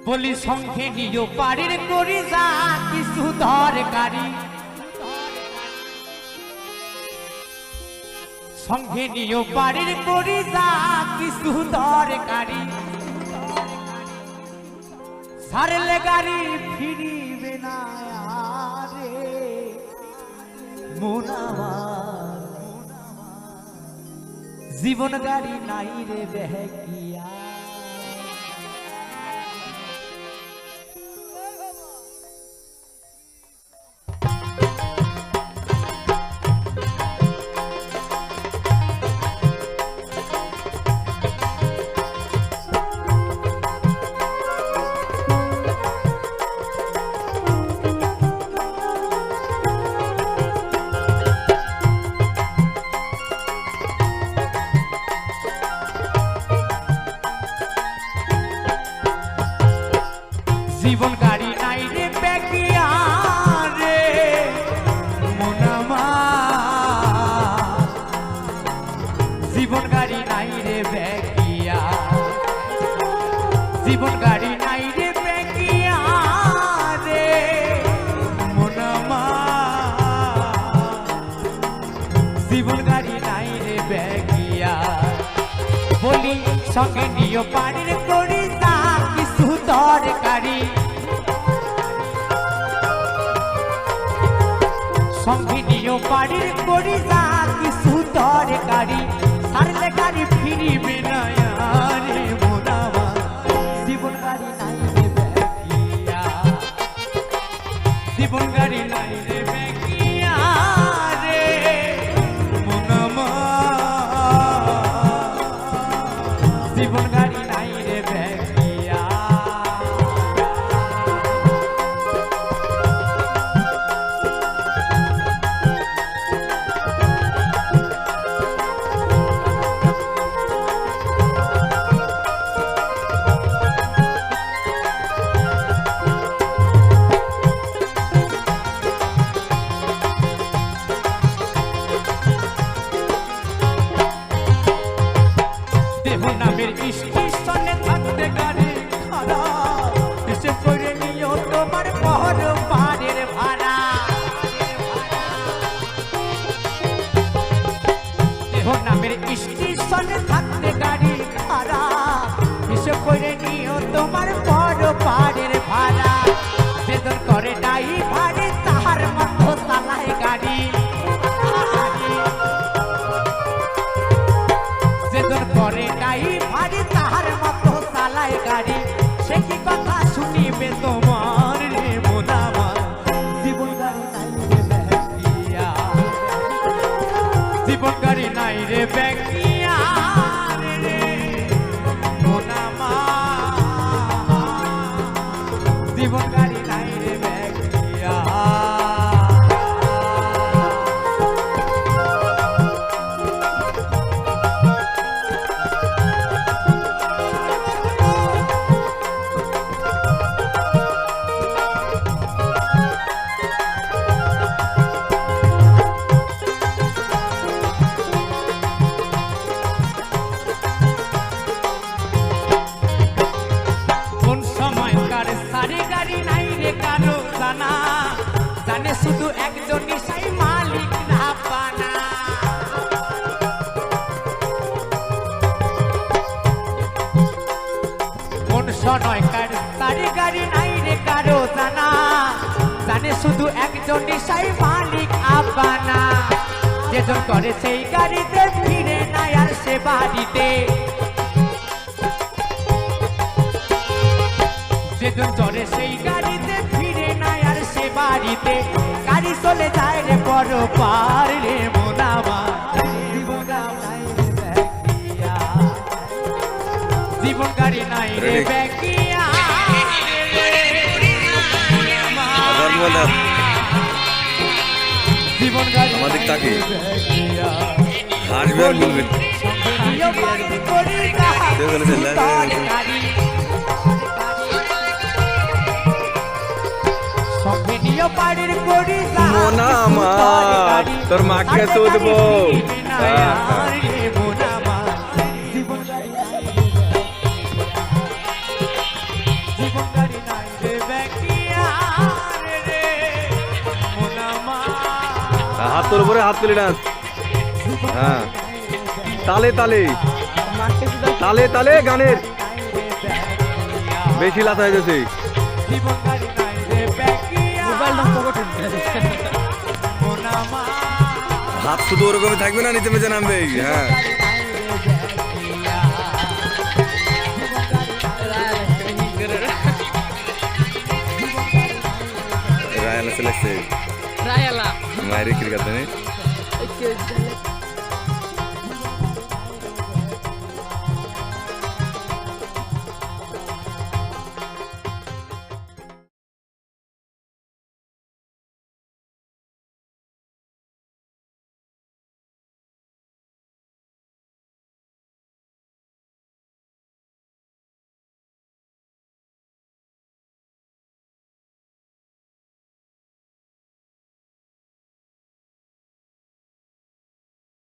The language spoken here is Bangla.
বলি সঙ্গে নিও বাড়ির করি যা কিছু দরকারি, সঙ্গে নিও বাড়ির করি যা কিছু দরকারি, সারলে গাড়ি ফিরিবে না রে মন আমার, জীবন গাড়ি নাই রে বেহকিয়া। জীবন গাড়ি নাই রে বেকিয়া রে মন আমার, জীবন গাড়ি নাই রে বেকিয়া, জীবন গাড়ি নাই রে বেকিয়া রে মন আমার, জীবন গাড়ি নাই রে বেকিয়া। বলি সঙ্গে নিও পানির করি তা কিছু দরকারি, সঙ্গে নিও বাড়ির করি যা কিছু দরকারি, সারলে গাড়ি ফিরিবে না রে মন আমার, জীবন গাড়ি নাই রে বেকিয়া, জীবন গাড়ি নাই রে বেকিয়া রে মন আমার, জীবন গাড়ি নাই রে বেকিয়া। নামের স্টেশনে থাকতে গাড়ি খারাপ, এসে করে নিও তোমার পর পারের ভাড়া, দেহ নামের স্টেশনে থাকতে গাড়ি খারাপ, এসে করে নিও তোমার পর পারের ভাড়া, বেদন করে নাই ভাড়ে তাহার মতো চালায় গাড়ি, বেদন করে নাই ভাড়ে তাহার মতো চালায় গাড়ি, সে কি কথা শুনিবে তোমার রে মন আমার, জীবন গাড়ি নাই রে বেকিয়া, জীবন গাড়ি নাই রে বেকিয়া রে মন আমার, জীবন গাড়ি নাই রে বেকিয়া। জানে শুধু একজন নিশাই মালিক না পানা, কোন সময় কার সারি গাড়ি নাই রে কারো জানা, জানে শুধু একজন নিশাই মালিক আপানা, যেজন করে সেই গাড়িতে ফিরে নাই আর সে বাড়িতে, যেজন চড়ে সেই গাড়িতে ফিরে নাই আর সে বাড়িতে, গাড়ি চলে যায় রে বড় পার রে মন আমার, জীবন গাড়ি নাই রে বেকিয়া, জীবন গাড়ি নাই রে বেকিয়া, জীবন গাড়ি আমাদের তাকে হারবে আর বলবে মন আমার, তোর মাকে তো দেবো। জীবন তোর উপরে হাত তুলে ডান্স হ্যাঁ তালে তালে তালে তালে গানের বেশি লাতা হয়ে গেছে হাত শুধু ওরকমই থাকবে না নিচে মেচে নামবে হ্যাঁ রায়ালা চলে আসছে Raya lah. মায়ের ক্রিকেট